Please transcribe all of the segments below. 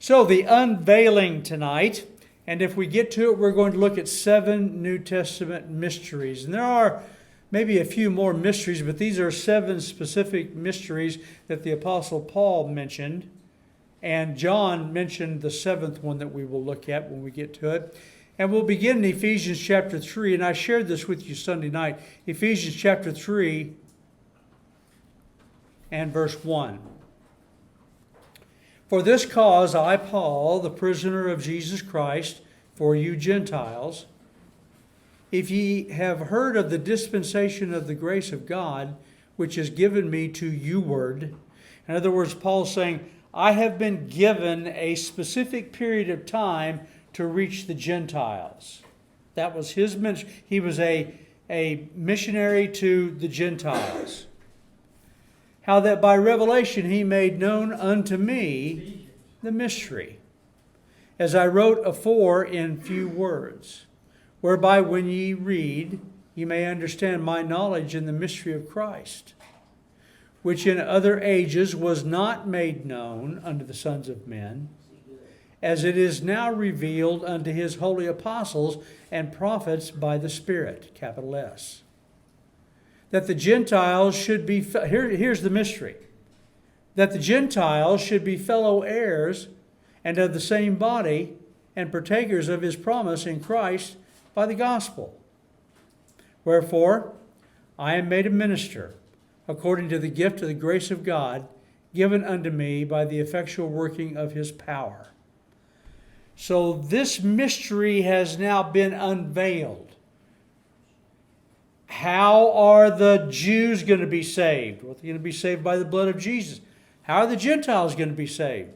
So the unveiling tonight, and if we get to it, we're going to look at 7 New Testament mysteries. And there are maybe a few more mysteries, but these are 7 specific mysteries that the Apostle Paul mentioned. And John mentioned the 7th one that we will look at when we get to it. And we'll begin in Ephesians chapter 3, and I shared this with you Sunday night. Ephesians chapter 3 and verse 1. For this cause I, Paul, the prisoner of Jesus Christ, for you Gentiles, if ye have heard of the dispensation of the grace of God, which is given me to youward. In other words, Paul's saying, I have been given a specific period of time to reach the Gentiles. That was his ministry. He was a missionary to the Gentiles. How that by revelation he made known unto me the mystery, as I wrote afore in few words, whereby when ye read, ye may understand my knowledge in the mystery of Christ, which in other ages was not made known unto the sons of men, as it is now revealed unto his holy apostles and prophets by the Spirit, capital S. That the Gentiles should be, here's the mystery, that the Gentiles should be fellow heirs and of the same body and partakers of his promise in Christ by the gospel. Wherefore, I am made a minister, according to the gift of the grace of God, given unto me by the effectual working of his power. So this mystery has now been unveiled. How are the Jews going to be saved? Well, they're going to be saved by the blood of Jesus. How are the Gentiles going to be saved?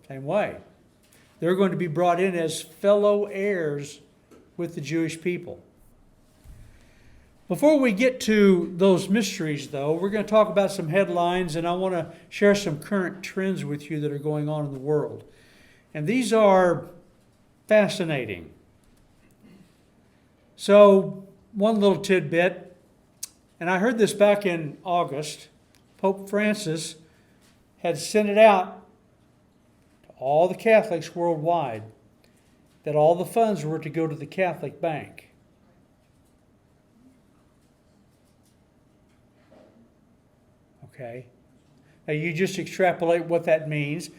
Same way. They're going to be brought in as fellow heirs with the Jewish people. Before we get to those mysteries, though, we're going to talk about some headlines, and I want to share some current trends with you that are going on in the world. And these are fascinating. So, one little tidbit, and I heard this back in August. Pope Francis had sent it out to all the Catholics worldwide that all the funds were to go to the Catholic Bank. Okay? Now you just extrapolate what that means.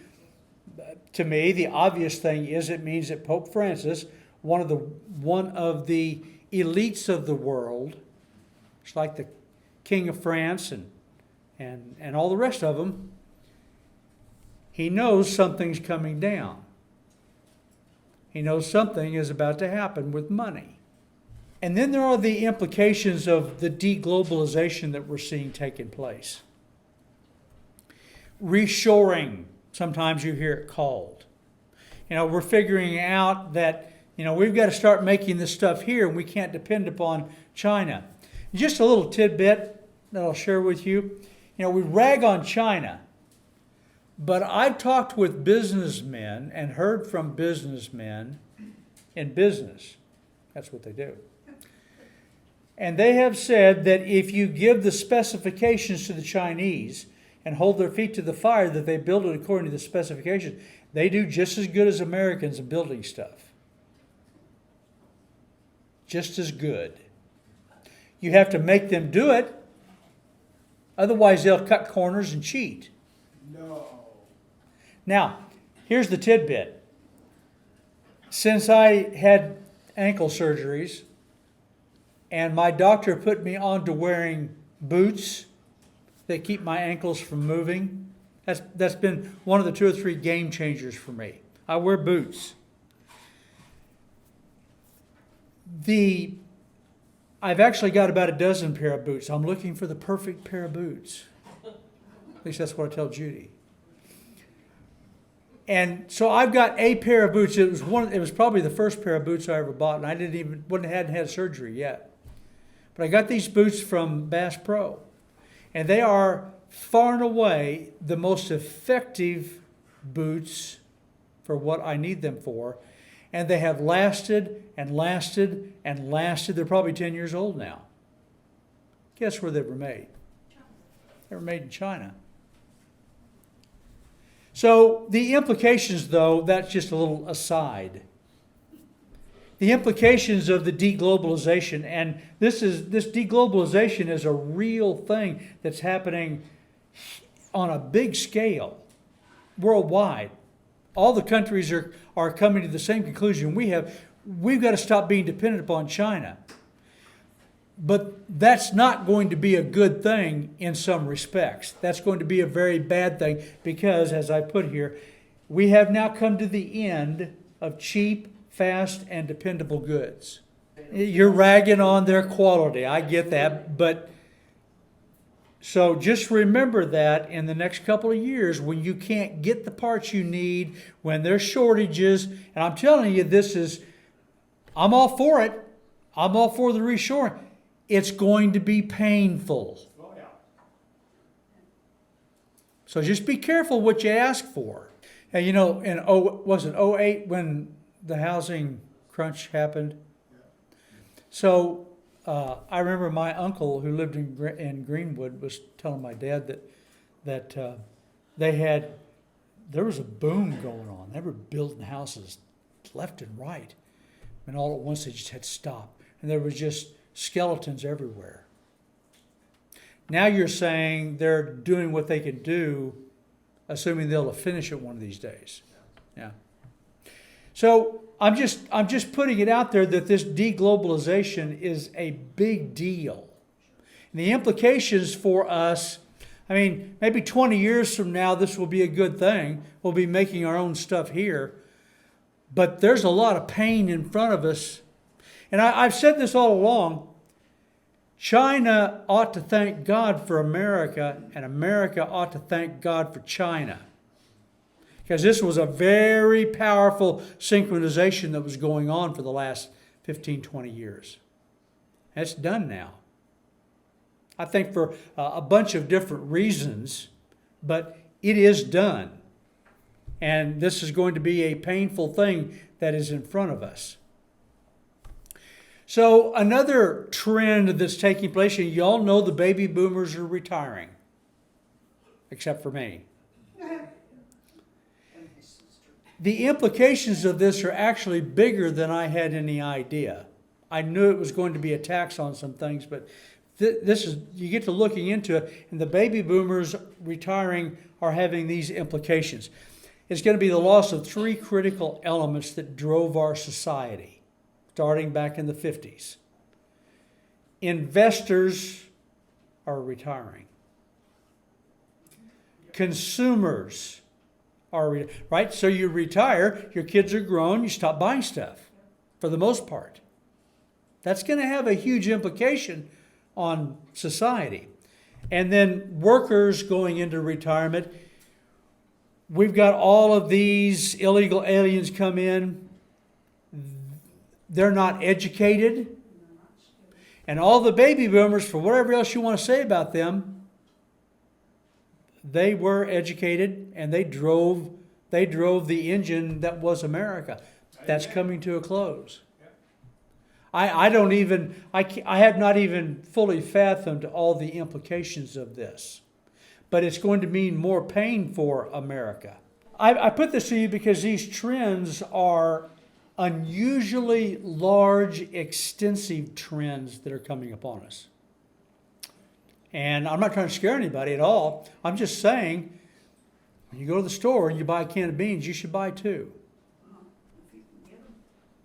To me, the obvious thing is it means that Pope Francis, one of the elites of the world, it's like the King of France and all the rest of them, he knows something's coming down. He knows something is about to happen with money. And then there are the implications of the deglobalization that we're seeing taking place. Reshoring, sometimes you hear it called. We're figuring out that we've got to start making this stuff here, and we can't depend upon China. Just a little tidbit that I'll share with you. We rag on China, but I've talked with businessmen and heard from businessmen in business. That's what they do. And they have said that if you give the specifications to the Chinese and hold their feet to the fire, that they build it according to the specifications, they do just as good as Americans in building stuff. Just as good. You have to make them do it. Otherwise, they'll cut corners and cheat. No. Now, here's the tidbit. Since I had ankle surgeries and my doctor put me on to wearing boots that keep my ankles from moving, that's been one of the 2 or 3 game changers for me. I wear boots. I've actually got about a dozen pair of boots. I'm looking for the perfect pair of boots. At least that's what I tell Judy. And so I've got a pair of boots. It was probably the first pair of boots I ever bought, and I hadn't had surgery yet. But I got these boots from Bass Pro, and they are far and away the most effective boots for what I need them for. And they have lasted and lasted and lasted. They're probably 10 years old now. Guess where they were made? They were made in China. So the implications, though, that's just a little aside. The implications of the deglobalization, and this deglobalization is a real thing that's happening on a big scale, worldwide. All the countries are coming to the same conclusion we have. We've got to stop being dependent upon China. But that's not going to be a good thing in some respects. That's going to be a very bad thing because, as I put here, we have now come to the end of cheap, fast, and dependable goods. You're ragging on their quality. I get that. But so just remember that in the next couple of years when you can't get the parts you need, when there's shortages, and I'm telling you, I'm all for it. I'm all for the reshoring. It's going to be painful. Oh, yeah. So just be careful what you ask for. And was it 2008 when the housing crunch happened? Yeah. So I remember my uncle who lived in Greenwood was telling my dad that there was a boom going on. They were building houses left and right. And all at once they just had to stop. And there was just skeletons everywhere. Now you're saying they're doing what they can do, assuming they'll finish it one of these days. Yeah. So I'm just putting it out there that this deglobalization is a big deal. And the implications for us, maybe 20 years from now this will be a good thing. We'll be making our own stuff here. But there's a lot of pain in front of us. And I've said this all along. China ought to thank God for America, and America ought to thank God for China. Because this was a very powerful synchronization that was going on for the last 15, 20 years. That's done now. I think for a bunch of different reasons, but it is done. And this is going to be a painful thing that is in front of us. So another trend that's taking place, and you all know the baby boomers are retiring, except for me. The implications of this are actually bigger than I had any idea. I knew it was going to be a tax on some things, but you get to looking into it, and the baby boomers retiring are having these implications. It's going to be the loss of three critical elements that drove our society, starting back in the 50s. Investors are retiring. Consumers are right? So you retire, your kids are grown, you stop buying stuff, for the most part. That's going to have a huge implication on society. And then workers going into retirement. We've got all of these illegal aliens come in. They're not educated. And all the baby boomers, for whatever else you want to say about them, they were educated and they drove the engine that was America. That's coming to a close. I have not even fully fathomed all the implications of this. But it's going to mean more pain for America. I put this to you because these trends are unusually large, extensive trends that are coming upon us. And I'm not trying to scare anybody at all. I'm just saying, when you go to the store and you buy a can of beans, you should buy two.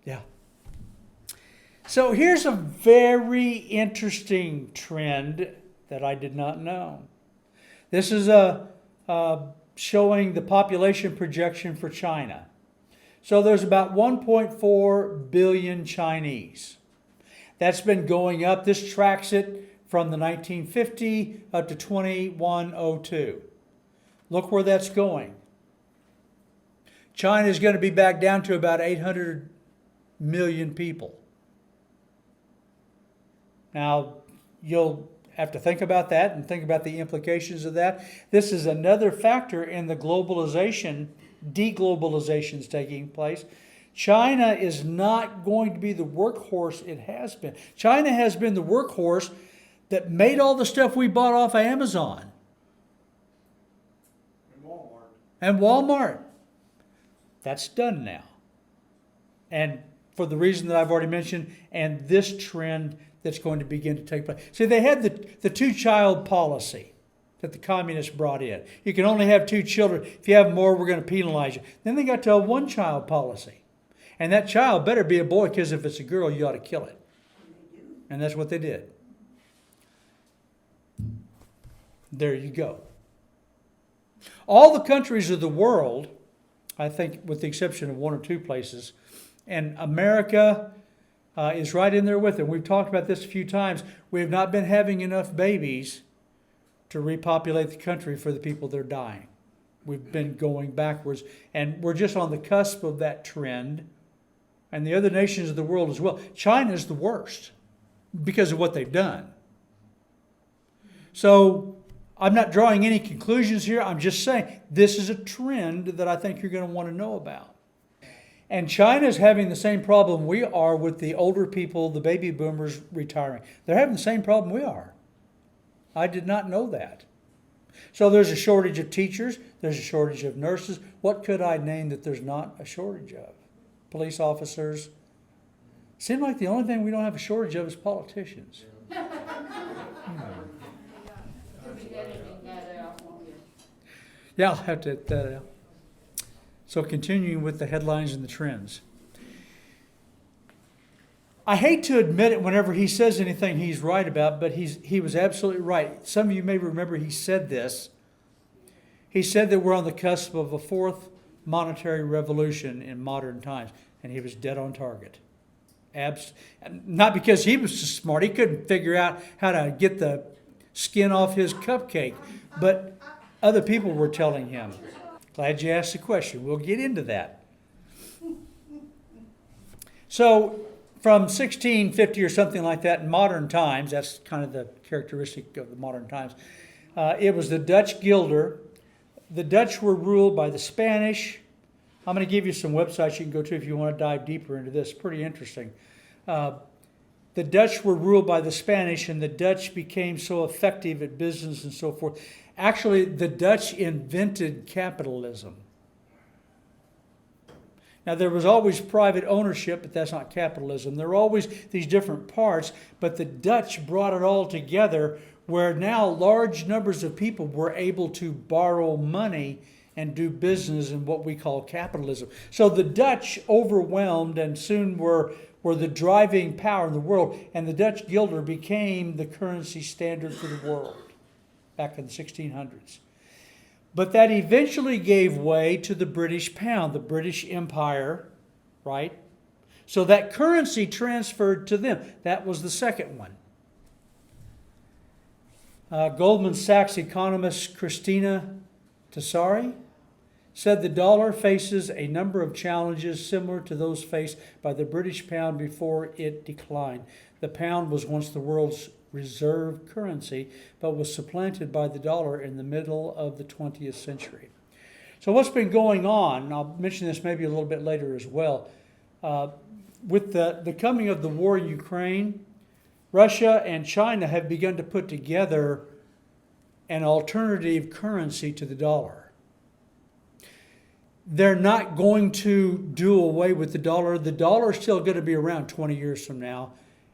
Yeah. So here's a very interesting trend that I did not know. This is showing the population projection for China. So there's about 1.4 billion Chinese. That's been going up. This tracks it from the 1950 up to 2102. Look where that's going. China is going to be back down to about 800 million people. Now, you'll have to think about that and think about the implications of that. This is another factor in the deglobalization is taking place. China is not going to be the workhorse it has been. China has been the workhorse that made all the stuff we bought off of Amazon. And Walmart. That's done now. And for the reason that I've already mentioned, and this trend that's going to begin to take place. See, they had the two-child policy that the communists brought in. You can only have 2 children. If you have more, we're going to penalize you. Then they got to a one-child policy. And that child better be a boy, because if it's a girl, you ought to kill it. And that's what they did. There you go. All the countries of the world, I think with the exception of 1 or 2 places, and America is right in there with it. We've talked about this a few times. We have not been having enough babies to repopulate the country for the people that are dying. We've been going backwards, and we're just on the cusp of that trend, and the other nations of the world as well. China's the worst because of what they've done. So I'm not drawing any conclusions here. I'm just saying this is a trend that I think you're going to want to know about. And China's having the same problem we are with the older people, the baby boomers retiring. They're having the same problem we are. I did not know that. So there's a shortage of teachers. There's a shortage of nurses. What could I name that there's not a shortage of? Police officers. Seems like the only thing we don't have a shortage of is politicians. Yeah, I'll have to edit that out. So continuing with the headlines and the trends. I hate to admit it whenever he says anything he's right about, but he was absolutely right. Some of you may remember he said this. He said that we're on the cusp of a 4th monetary revolution in modern times, and he was dead on target. Not because he was so smart. He couldn't figure out how to get the skin off his cupcake, but other people were telling him. Glad you asked the question. We'll get into that. So from 1650 or something like that in modern times, that's kind of the characteristic of the modern times, it was the Dutch guilder. The Dutch were ruled by the Spanish. I'm going to give you some websites you can go to if you want to dive deeper into this. Pretty interesting. The Dutch were ruled by the Spanish, and the Dutch became so effective at business and so forth. Actually, the Dutch invented capitalism. Now, there was always private ownership, but that's not capitalism. There were always these different parts, but the Dutch brought it all together, where now large numbers of people were able to borrow money and do business in what we call capitalism. So the Dutch overwhelmed and soon were the driving power in the world, and the Dutch guilder became the currency standard for the world back in the 1600s. But that eventually gave way to the British pound, the British Empire, right? So that currency transferred to them. That was the second one. Goldman Sachs economist Christina Tessari said the dollar faces a number of challenges similar to those faced by the British pound before it declined. The pound was once the world's reserve currency, but was supplanted by the dollar in the middle of the 20th century. So what's been going on, and I'll mention this maybe a little bit later as well, with the coming of the war in Ukraine, Russia and China have begun to put together an alternative currency to the dollar. They're not going to do away with the dollar. The dollar is still going to be around 20 years from now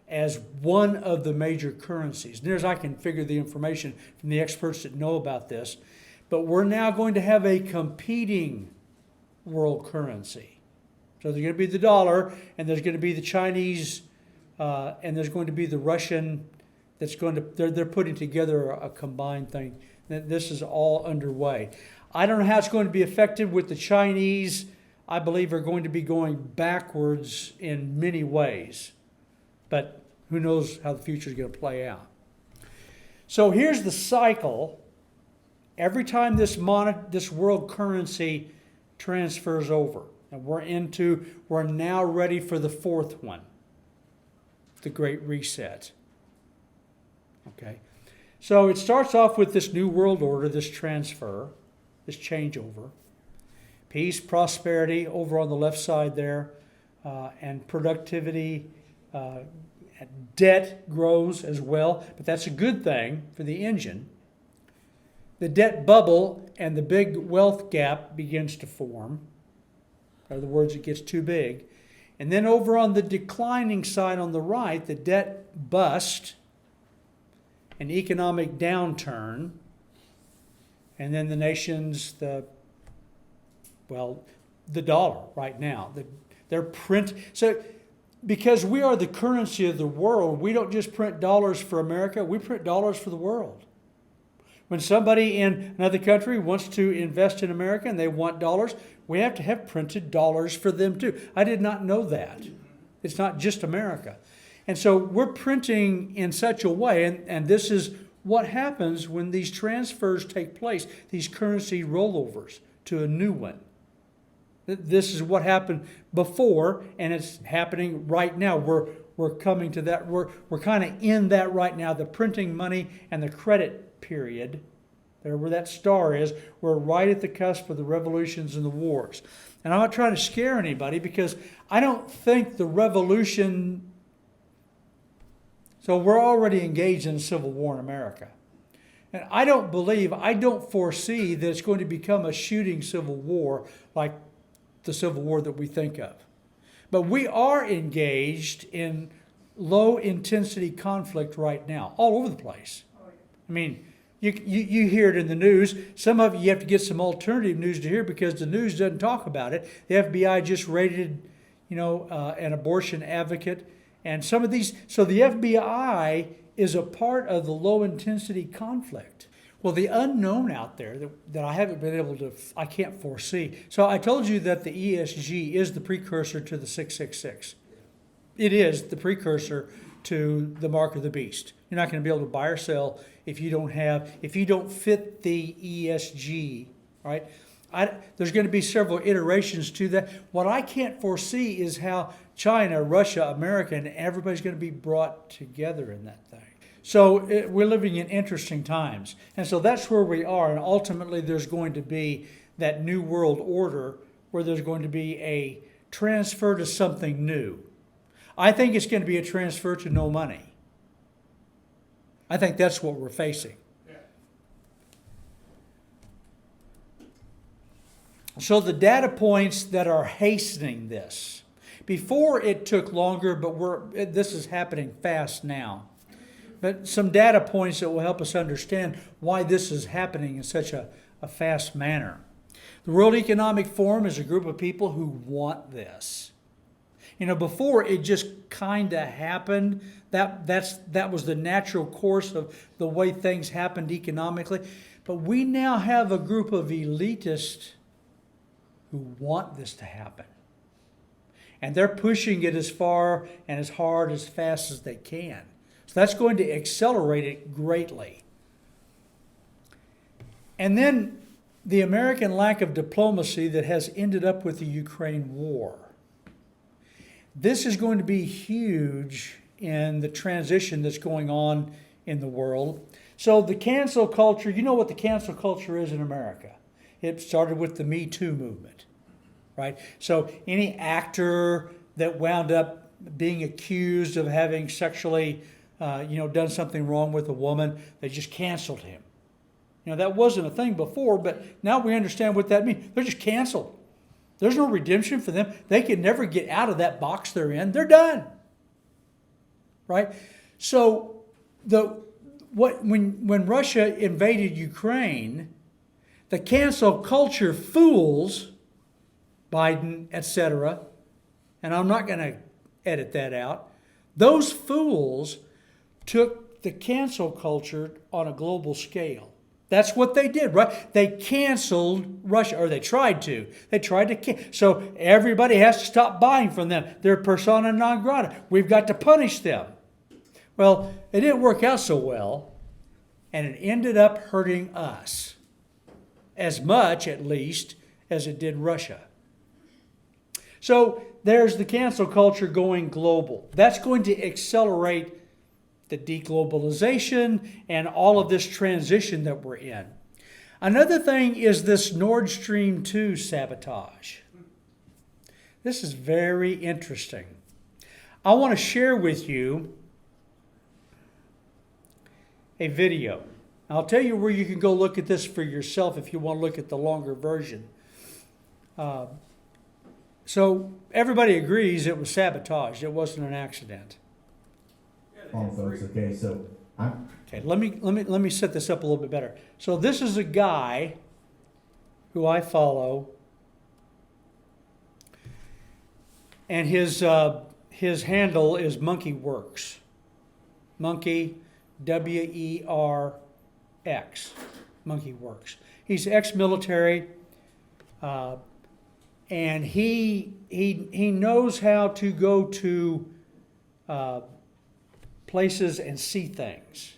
as one of the major currencies. Near as I can figure the information from the experts that know about this. But we're now going to have a competing world currency. So there's going to be the dollar, and there's going to be the Chinese, and there's going to be the Russian. They're putting together a combined thing. This is all underway. I don't know how it's going to be effective with the Chinese. I believe are going to be going backwards in many ways. But who knows how the future is going to play out. So here's the cycle. Every time this world currency transfers over, and we're now ready for the 4th one, the Great Reset. Okay, so it starts off with this new world order, this transfer, this changeover. Peace, prosperity over on the left side there, and productivity. Debt grows as well, but that's a good thing for the engine. The debt bubble and the big wealth gap begins to form. In other words, it gets too big. And then over on the declining side on the right, the debt bust, an economic downturn, and then the nation's the dollar right now. They're print. So because we are the currency of the world, we don't just print dollars for America, we print dollars for the world. When somebody in another country wants to invest in America and they want dollars, we have to have printed dollars for them too. I did not know that. It's not just America. And so we're printing in such a way, and this is what happens when these transfers take place, these currency rollovers to a new one. This is what happened before, and it's happening right now. We're coming to that. We're kind of in that right now. The printing money and the credit period, there where that star is, we're right at the cusp of the revolutions and the wars. And I'm not trying to scare anybody because I don't think the revolution. So we're already engaged in a civil war in America. And I don't foresee that it's going to become a shooting civil war like the Civil War that we think of. But we are engaged in low-intensity conflict right now, all over the place. I mean, you hear it in the news. Some of you have to get some alternative news to hear because the news doesn't talk about it. The FBI just raided, an abortion advocate. And some of these, so the FBI is a part of the low-intensity conflict. Well, the unknown out there that I haven't been able to, I can't foresee. So I told you that the ESG is the precursor to the 666. It is the precursor to the mark of the beast. You're not going to be able to buy or sell if you don't fit the ESG, right? There's going to be several iterations to that. What I can't foresee is how China, Russia, America, and everybody's going to be brought together in that thing. So we're living in interesting times. And so that's where we are. And ultimately, there's going to be that new world order where there's going to be a transfer to something new. I think it's going to be a transfer to no money. I think that's what we're facing. So the data points that are hastening this. Before it took longer, but this is happening fast now. But some data points that will help us understand why this is happening in such a fast manner. The World Economic Forum is a group of people who want this. Before it just kind of happened. That was the natural course of the way things happened economically. But we now have a group of elitists who want this to happen. And they're pushing it as far and as hard, as fast as they can. So that's going to accelerate it greatly. And then the American lack of diplomacy that has ended up with the Ukraine war. This is going to be huge in the transition that's going on in the world. So the cancel culture, you know what the cancel culture is in America. It started with the Me Too movement, right? So any actor that wound up being accused of having sexually done something wrong with a woman, they just canceled him. That wasn't a thing before, but now we understand what that means. They're just canceled. There's no redemption for them. They can never get out of that box they're in. They're done. Right? So when Russia invaded Ukraine, the cancel culture fools, Biden, etc., and I'm not going to edit that out, those fools took the cancel culture on a global scale. That's what they did, right? They canceled Russia, or they tried to. So everybody has to stop buying from them. They're persona non grata. We've got to punish them. Well, it didn't work out so well, and it ended up hurting us, as much, at least, as it did Russia. So there's the cancel culture going global. That's going to accelerate the deglobalization and all of this transition that we're in. Another thing is this Nord Stream 2 sabotage. This is very interesting. I want to share with you a video. I'll tell you where you can go look at this for yourself if you want to look at the longer version. So everybody agrees it was sabotaged. It wasn't an accident. Folks. Okay, so Okay, let me set this up a little bit better. So this is a guy who I follow, and his handle is Monkey Works. Monkey, WERX, Monkey Works. He's ex-military, and he knows how to go to places and see things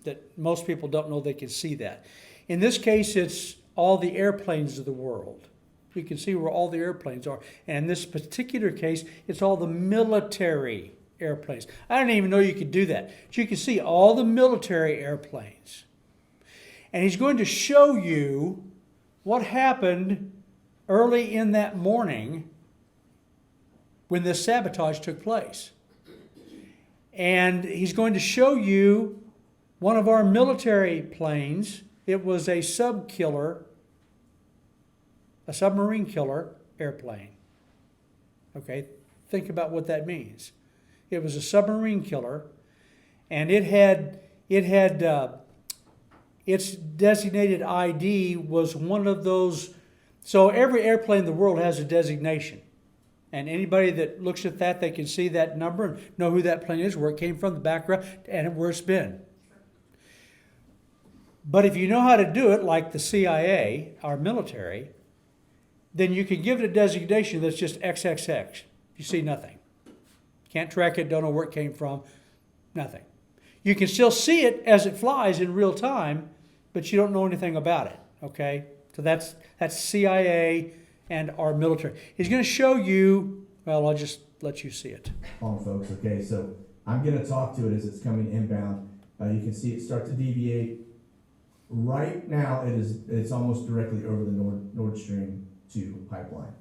that most people don't know they can see that. In this case, it's all the airplanes of the world. You can see where all the airplanes are. And in this particular case, it's all the military airplanes. I didn't even know you could do that. But you can see all the military airplanes. And he's going to show you what happened early in that morning when this sabotage took place. And he's going to show you one of our military planes. It was a submarine killer airplane. Okay, think about what that means. It was a submarine killer, and it had its designated ID was one of those. So every airplane in the world has a designation. And anybody that looks at that, they can see that number and know who that plane is, where it came from, the background, and where it's been. But if you know how to do it, like the CIA, our military, then you can give it a designation that's just XXX. You see nothing. Can't track it, don't know where it came from, nothing. You can still see it as it flies in real time, but you don't know anything about it, okay? So that's CIA and our military. He's going to show you, well, I'll just let you see it. on, folks. Okay, so I'm going to talk to it as it's coming inbound. You can see it start to deviate. Right now, it's almost directly over the Nord Stream 2 pipeline,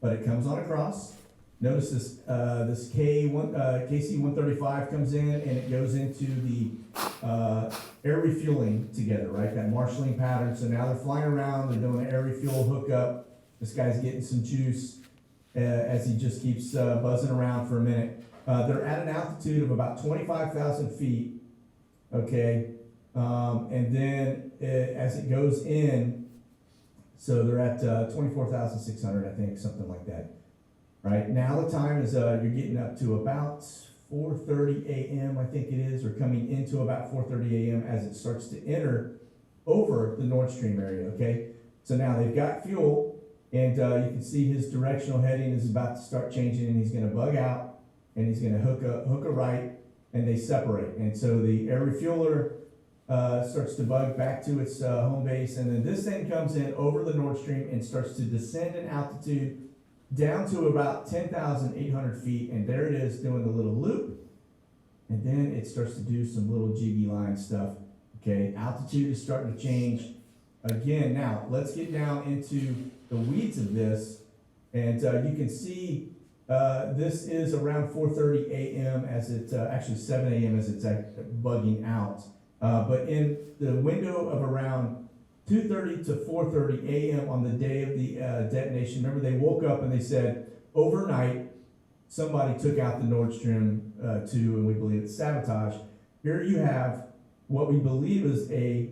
but it comes on across. Notice this KC-135 comes in and it goes into the air refueling together, right? That marshalling pattern. So now they're flying around, they're doing an air refuel hookup. This guy's getting some juice as he just keeps buzzing around for a minute. They're at an altitude of about 25,000 feet, okay? And then as it goes in, so they're at 24,600, I think, something like that. Right, now the time is, you're getting up to about 4:30 a.m., I think it is, or coming into about 4:30 a.m. as it starts to enter over the Nord Stream area, okay? So now they've got fuel, and you can see his directional heading is about to start changing, and he's gonna bug out, and he's gonna hook a right, and they separate. And so the air refueler starts to bug back to its home base, and then this thing comes in over the Nord Stream and starts to descend in altitude down to about 10,800 feet, and there it is doing the little loop, and then it starts to do some little jiggy line stuff. Okay, altitude is starting to change again. Now let's get down into the weeds of this, and you can see this is around 4:30 a.m. as it actually 7 a.m. as it's bugging out, but in the window of around 2:30 to 4:30 a.m. on the day of the detonation. Remember, they woke up and they said, overnight, somebody took out the Nord Stream 2, and we believe it's sabotage. Here you have what we believe is a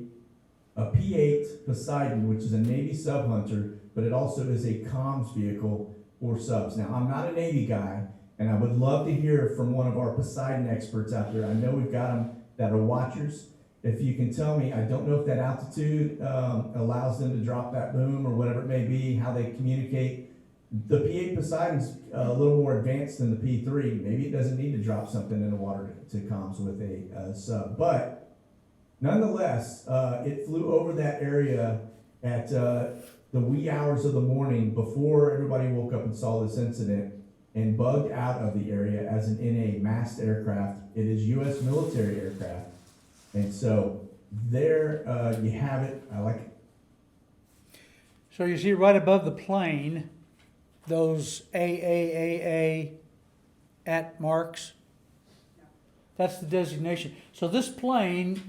P-8 Poseidon, which is a Navy sub hunter, but it also is a comms vehicle for subs. Now, I'm not a Navy guy, and I would love to hear from one of our Poseidon experts out there. I know we've got them that are watchers. If you can tell me, I don't know if that altitude allows them to drop that boom or whatever it may be, how they communicate. The P-8 Poseidon's a little more advanced than the P-3. Maybe it doesn't need to drop something in the water to comms with a sub. But nonetheless, it flew over that area at the wee hours of the morning before everybody woke up and saw this incident and bugged out of the area as an NA massed aircraft. It is U.S. military aircraft. And so there you have it. I like it. So you see right above the plane, those AAAA at marks. That's the designation. So this plane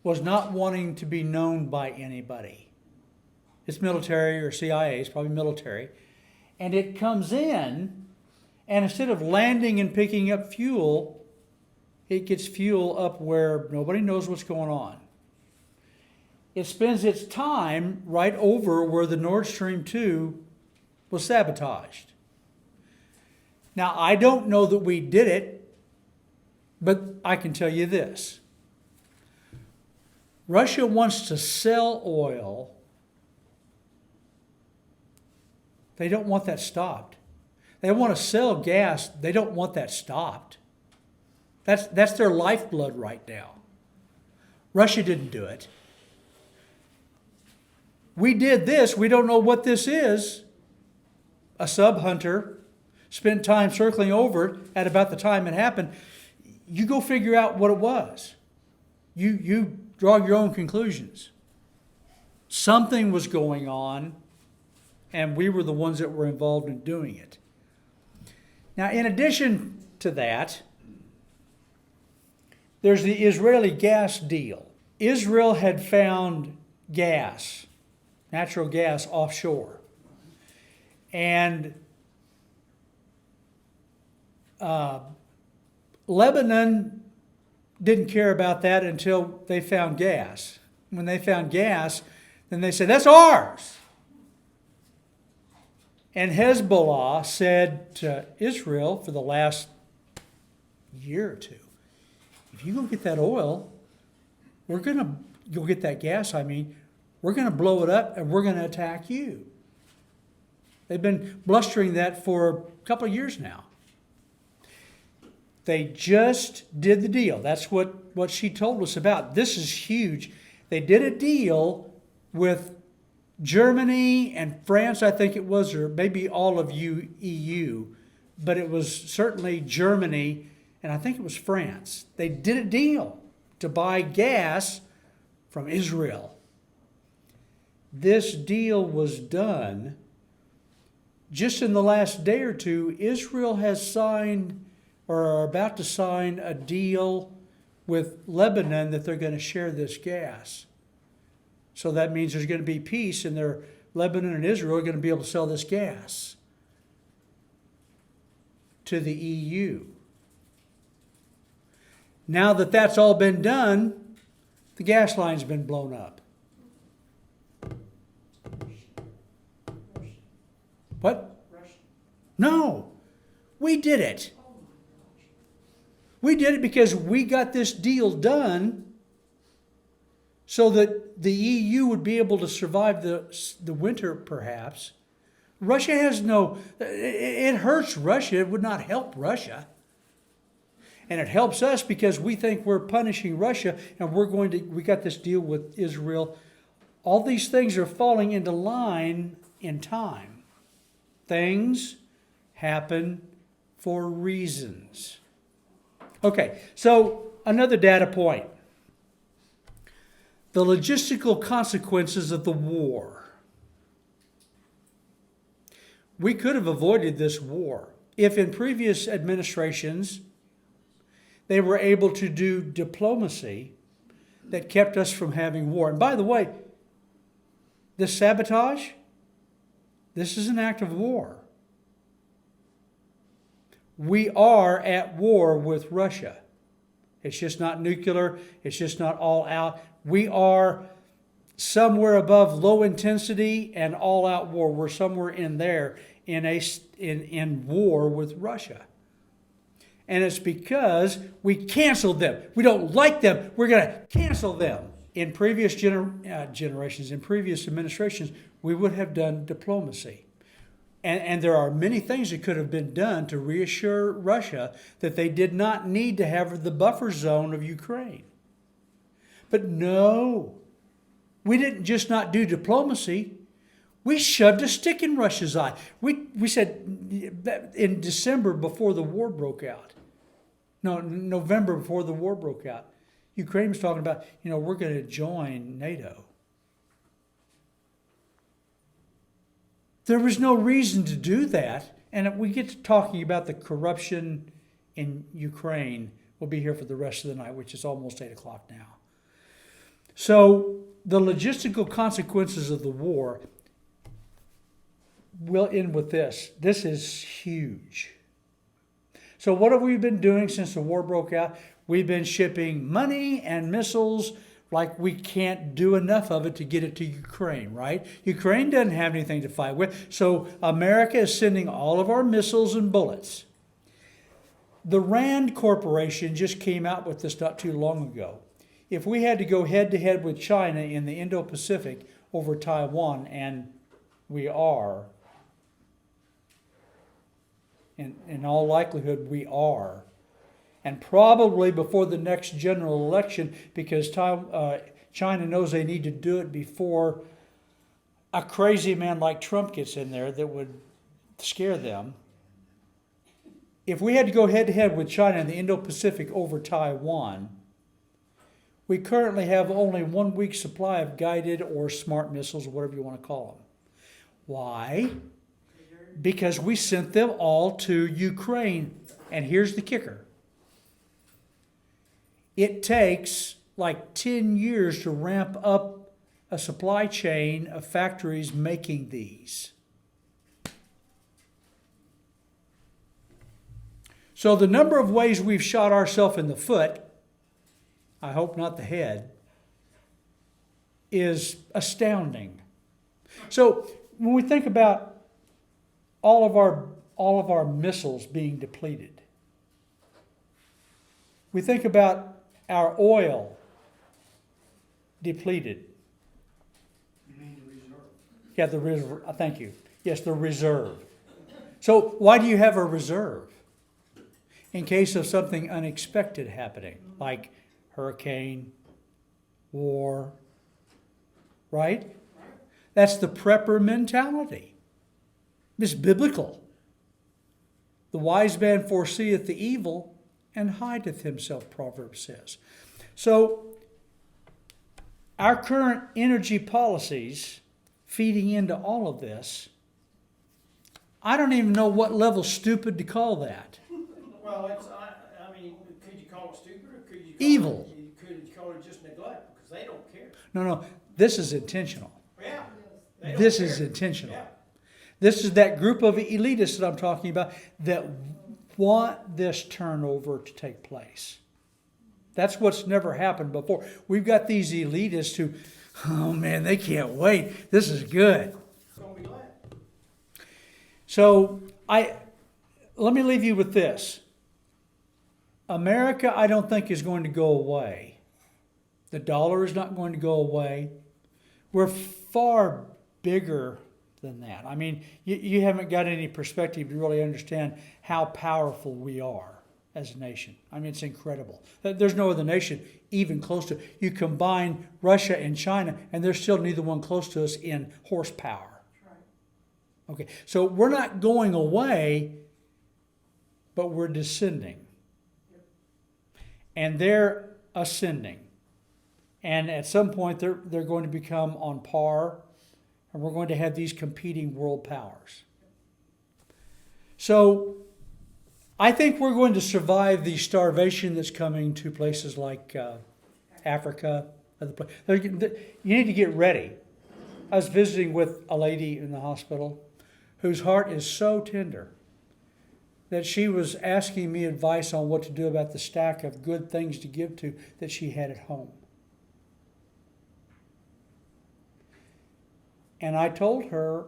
was not wanting to be known by anybody. It's military or CIA, it's probably military. And it comes in, and instead of landing and picking up fuel, it gets fuel up where nobody knows what's going on. It spends its time right over where the Nord Stream 2 was sabotaged. Now, I don't know that we did it, but I can tell you this. Russia wants to sell oil. They don't want that stopped. They want to sell gas. They don't want that stopped. That's their lifeblood right now. Russia didn't do it. We did this. We don't know what this is. A sub-hunter spent time circling over it at about the time it happened. You go figure out what it was. You draw your own conclusions. Something was going on, and we were the ones that were involved in doing it. Now, in addition to that, there's the Israeli gas deal. Israel had found gas, natural gas offshore. And Lebanon didn't care about that until they found gas. When they found gas, then they said, that's ours. And Hezbollah said to Israel for the last year or two, if you go get that oil, we're going to go get that gas, we're going to blow it up and we're going to attack you. They've been blustering that for a couple of years now. They just did the deal. That's what she told us about. This is huge. They did a deal with Germany and France, I think it was, or maybe all of EU, but it was certainly Germany, and I think it was France. They did a deal to buy gas from Israel. This deal was done just in the last day or two. Israel has signed or are about to sign a deal with Lebanon that they're going to share this gas. So that means there's going to be peace, and Lebanon and Israel are going to be able to sell this gas to the EU. Now that that's all been done, the gas line's been blown up. What? No, we did it. We did it because we got this deal done so that the EU would be able to survive the winter, perhaps. Russia has it hurts Russia. It would not help Russia. And it helps us because we think we're punishing Russia, and we got this deal with Israel. All these things are falling into line in time. Things happen for reasons. Okay, so another data point. The logistical consequences of the war. We could have avoided this war if in previous administrations they were able to do diplomacy that kept us from having war. And by the way, this sabotage, this is an act of war. We are at war with Russia. It's just not nuclear. It's just not all out. We are somewhere above low intensity and all out war. We're somewhere in there in war with Russia. And it's because we canceled them. We don't like them. We're going to cancel them. In previous generations, in previous administrations, we would have done diplomacy. And there are many things that could have been done to reassure Russia that they did not need to have the buffer zone of Ukraine. But no, we didn't just not do diplomacy. We shoved a stick in Russia's eye. We said in December before the war broke out. No, November before the war broke out. Ukraine was talking about, we're going to join NATO. There was no reason to do that. And we get to talking about the corruption in Ukraine. We'll be here for the rest of the night, which is almost 8 o'clock now. So the logistical consequences of the war will end with this. This is huge. So what have we been doing since the war broke out? We've been shipping money and missiles like we can't do enough of it to get it to Ukraine, right? Ukraine doesn't have anything to fight with. So America is sending all of our missiles and bullets. The Rand Corporation just came out with this not too long ago. If we had to go head-to-head with China in the Indo-Pacific over Taiwan, and we are, in all likelihood we are, and probably before the next general election, because China knows they need to do it before a crazy man like Trump gets in there that would scare them. If we had to go head-to-head with China in the Indo-Pacific over Taiwan, we currently have only 1 week's supply of guided or smart missiles, whatever you want to call them. Why? Because we sent them all to Ukraine. And here's the kicker. It takes like 10 years to ramp up a supply chain of factories making these. So the number of ways we've shot ourselves in the foot, I hope not the head, is astounding. So when we think about all of our missiles being depleted, we think about our oil depleted. You mean the reserve? Yeah, the reserve. Thank you. Yes, the reserve. So why do you have a reserve? In case of something unexpected happening, like hurricane, war, right? That's the prepper mentality. It's biblical. The wise man foreseeth the evil and hideth himself, Proverbs says. So, our current energy policies feeding into all of this, I don't even know what level stupid to call that. Well, I mean, could you call it stupid or could you call Evil. Could you call it just neglect? Because they don't care. No, this is intentional. Yeah. They don't This care. is intentional. Yeah. This is that group of elitists that I'm talking about that want this turnover to take place. That's what's never happened before. We've got these elitists who, oh man, they can't wait. This is good. It's going to be glad. So let me leave you with this. America, I don't think, is going to go away. The dollar is not going to go away. We're far bigger than that. I mean, you haven't got any perspective to really understand how powerful we are as a nation. I mean, it's incredible. There's no other nation even close to it. You combine Russia and China, and there's still neither one close to us in horsepower. Okay, so we're not going away, but we're descending. And they're ascending. And at some point, they're going to become on par, and we're going to have these competing world powers. So I think we're going to survive the starvation that's coming to places like Africa. You need to get ready. I was visiting with a lady in the hospital whose heart is so tender that she was asking me advice on what to do about the stack of good things to give to that she had at home. And I told her,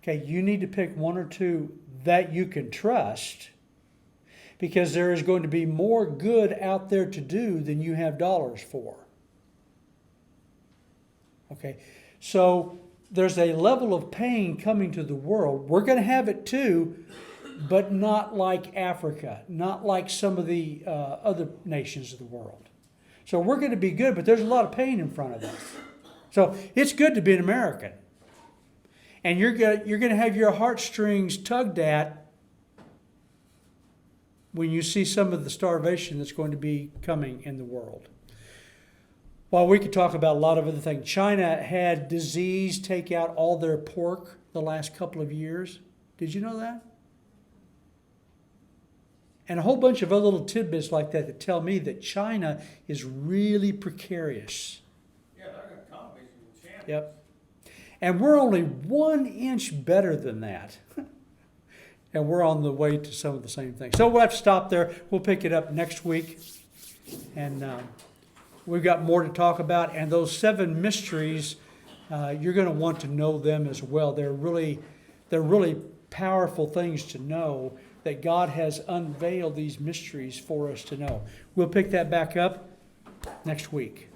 okay, you need to pick one or two that you can trust, because there is going to be more good out there to do than you have dollars for. Okay, so there's a level of pain coming to the world. We're going to have it too, but not like Africa, not like some of the other nations of the world. So we're going to be good, but there's a lot of pain in front of us. So it's good to be an American. And you're going to have your heartstrings tugged at when you see some of the starvation that's going to be coming in the world. While we could talk about a lot of other things. China had disease take out all their pork the last couple of years. Did you know that? And a whole bunch of other little tidbits like that tell me that China is really precarious. Yeah, Yep. And we're only 1 inch better than that. And we're on the way to some of the same things. So we'll have to stop there. We'll pick it up next week. And we've got more to talk about. And those 7 mysteries, you're going to want to know them as well. They're really powerful things to know, that God has unveiled these mysteries for us to know. We'll pick that back up next week.